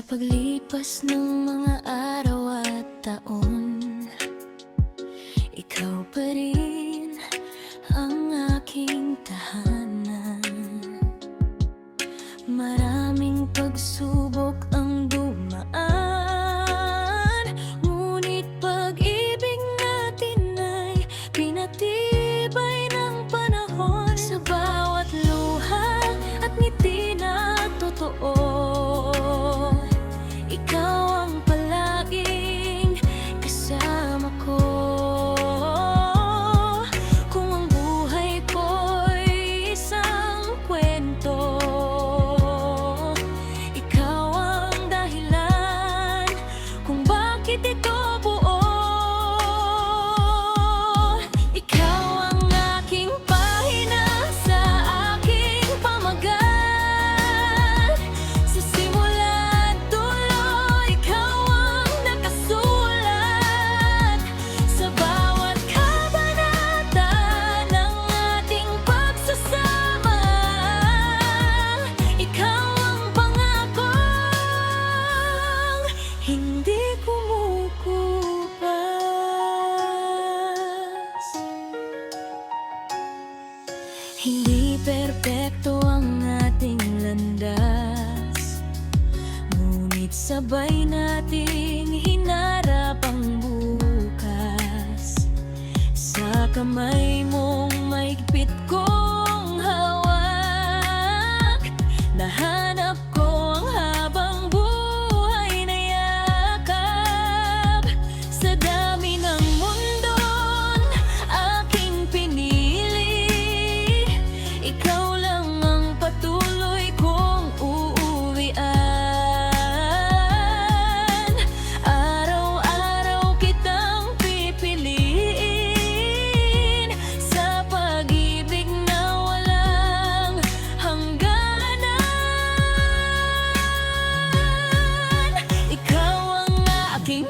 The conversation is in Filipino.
paglipas ng mga araw at taon, ikaw pa rin ang aking tahanan. Maraming pagsubok ang dumaan, ngunit pag-ibig natin ay pinatibay ng panahon. Sa bawat luha at ngiti na totoo, ikaw ang palaging kasama ko. Kung ang buhay ko'y isang kwento, ikaw ang dahilan kung bakit ito buo. Ikaw ang aking pahina sa aking pamagat. Sa simula at dulo, ikaw ang nakasulat sa bawat kabanata ng ating pagsasama. Ikaw ang pangakong hindi kumukupas. Hindi perpekto ang ating landas, ngunit sabay nating hinarap ang bukas. Sa kamay mong maigpit kong hawak, nahanap ko ang habang buhay na yakap. Sa dami ng mundon aking pinili, ikaw lang ang patuloy kong uuwian. Araw-araw kitang pipiliin sa pag-ibig na walang hangganan. Ikaw ang aking